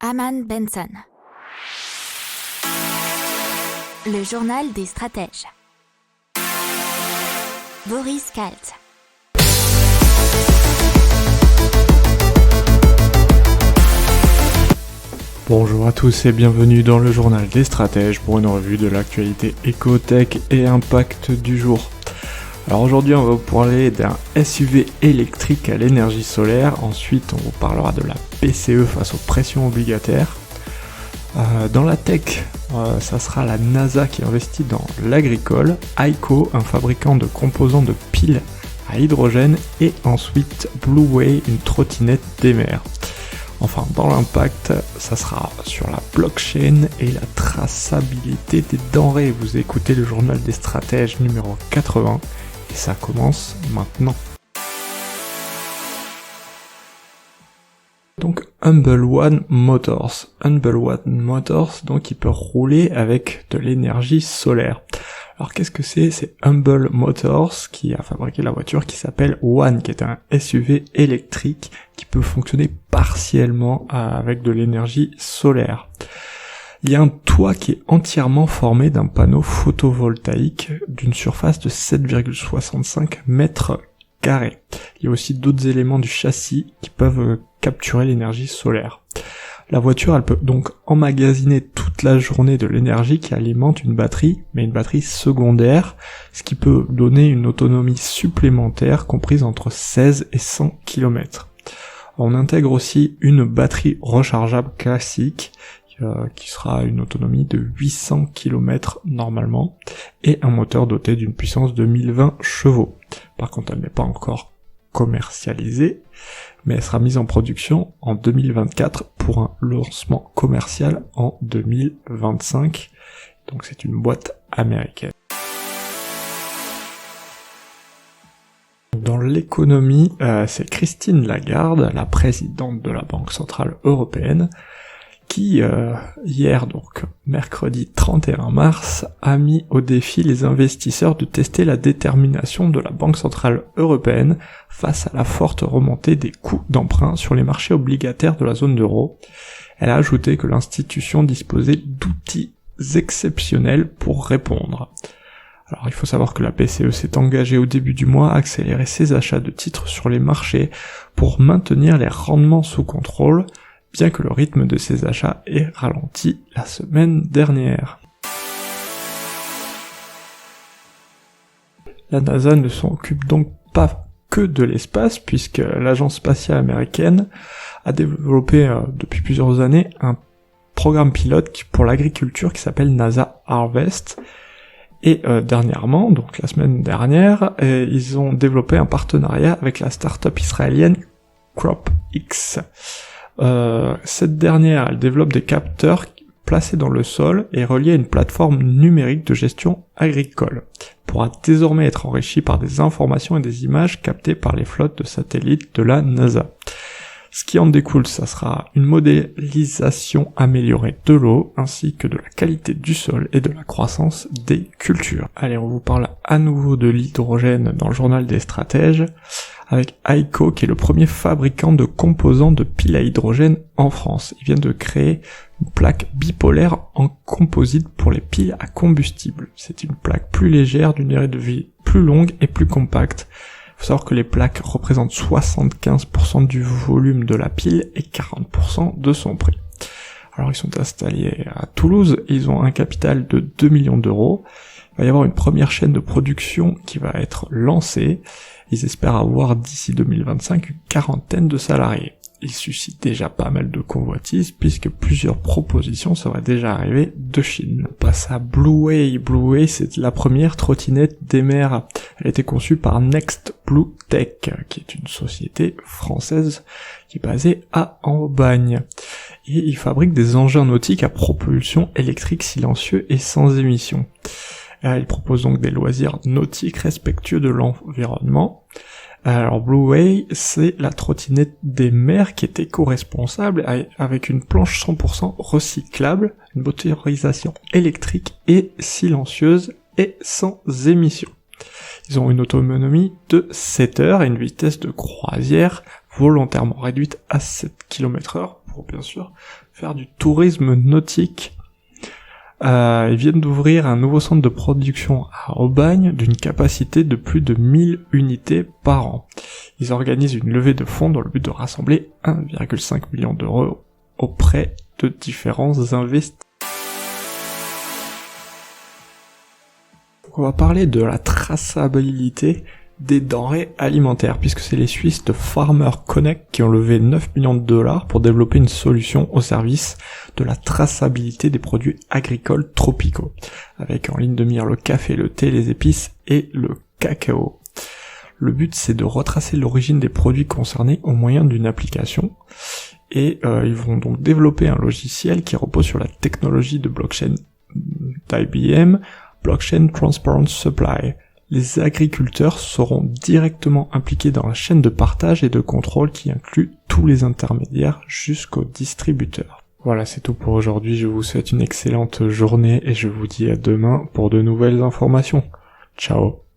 Aman Benson. Le journal des stratèges. Boris Kalt. Bonjour à tous et bienvenue dans le journal des stratèges pour une revue de l'actualité éco-tech et impact du jour. Alors aujourd'hui on va vous parler d'un SUV électrique à l'énergie solaire, ensuite on vous parlera de la PCE face aux pressions obligataires. Dans la tech, ça sera la NASA qui investit dans l'agricole, Aiko, un fabricant de composants de piles à hydrogène, et ensuite Blueway, une trottinette des mers. Enfin, dans l'impact, ça sera sur la blockchain et la traçabilité des denrées. Vous écoutez le journal des stratèges numéro 80 et ça commence maintenant. Donc Humble One Motors. Humble One Motors, donc il peut rouler avec de l'énergie solaire. Alors qu'est-ce que c'est ? C'est Humble Motors qui a fabriqué la voiture qui s'appelle One, qui est un SUV électrique qui peut fonctionner partiellement avec de l'énergie solaire. Il y a un toit qui est entièrement formé d'un panneau photovoltaïque d'une surface de 7,65 mètres carrés. Il y a aussi d'autres éléments du châssis qui peuvent capturer l'énergie solaire. La voiture, elle peut donc emmagasiner toute la journée de l'énergie qui alimente une batterie, mais une batterie secondaire, ce qui peut donner une autonomie supplémentaire comprise entre 16 et 100 km. On intègre aussi une batterie rechargeable classique, qui sera une autonomie de 800 km normalement, et un moteur doté d'une puissance de 1020 chevaux. Par contre, elle n'est pas encore commercialisée, mais elle sera mise en production en 2024 pour un lancement commercial en 2025. Donc c'est une boîte américaine. Dans l'économie, c'est Christine Lagarde, la présidente de la Banque Centrale Européenne, qui hier, donc mercredi 31 mars, a mis au défi les investisseurs de tester la détermination de la Banque Centrale Européenne face à la forte remontée des coûts d'emprunt sur les marchés obligataires de la zone euro. Elle a ajouté que l'institution disposait d'outils exceptionnels pour répondre. Alors il faut savoir que la BCE s'est engagée au début du mois à accélérer ses achats de titres sur les marchés pour maintenir les rendements sous contrôle, bien que le rythme de ces achats ait ralenti la semaine dernière. La NASA ne s'occupe donc pas que de l'espace, puisque l'agence spatiale américaine a développé depuis plusieurs années un programme pilote pour l'agriculture qui s'appelle NASA Harvest. Et dernièrement, donc la semaine dernière, ils ont développé un partenariat avec la start-up israélienne CropX. Cette dernière, elle développe des capteurs placés dans le sol et reliés à une plateforme numérique de gestion agricole, pourra désormais être enrichie par des informations et des images captées par les flottes de satellites de la NASA. Ce qui en découle, ça sera une modélisation améliorée de l'eau, ainsi que de la qualité du sol et de la croissance des cultures. Allez, on vous parle à nouveau de l'hydrogène dans le journal des stratèges, avec Aiko, qui est le premier fabricant de composants de piles à hydrogène en France. Il vient de créer une plaque bipolaire en composite pour les piles à combustible. C'est une plaque plus légère, d'une durée de vie plus longue et plus compacte. Il faut savoir que les plaques représentent 75% du volume de la pile et 40% de son prix. Alors ils sont installés à Toulouse, ils ont un capital de 2 millions d'euros. Il va y avoir une première chaîne de production qui va être lancée. Ils espèrent avoir d'ici 2025 une quarantaine de salariés. Ils suscitent déjà pas mal de convoitises puisque plusieurs propositions seraient déjà arrivées de Chine. On passe à Blueway. Blueway, c'est la première trottinette des mers. Elle a été conçue par Next Blue Tech, qui est une société française qui est basée à Aubagne. Et ils fabriquent des engins nautiques à propulsion électrique silencieux et sans émission. Ils proposent donc des loisirs nautiques respectueux de l'environnement. Alors Blueway, c'est la trottinette des mers qui est éco-responsable avec une planche 100% recyclable, une motorisation électrique et silencieuse et sans émission. Ils ont une autonomie de 7 heures et une vitesse de croisière volontairement réduite à 7 km/h pour pour bien sûr faire du tourisme nautique. Ils viennent d'ouvrir un nouveau centre de production à Aubagne d'une capacité de plus de 1000 unités par an. Ils organisent une levée de fonds dans le but de rassembler 1,5 million d'euros auprès de différents investisseurs. On va parler de la traçabilité des denrées alimentaires, puisque c'est les Suisses de Farmer Connect qui ont levé 9 millions de dollars pour développer une solution au service de la traçabilité des produits agricoles tropicaux, avec en ligne de mire le café, le thé, les épices et le cacao. Le but, c'est de retracer l'origine des produits concernés au moyen d'une application, et ils vont donc développer un logiciel qui repose sur la technologie de blockchain d'IBM, Blockchain Transparent Supply. Les agriculteurs seront directement impliqués dans la chaîne de partage et de contrôle qui inclut tous les intermédiaires jusqu'aux distributeurs. Voilà, c'est tout pour aujourd'hui. Je vous souhaite une excellente journée et je vous dis à demain pour de nouvelles informations. Ciao.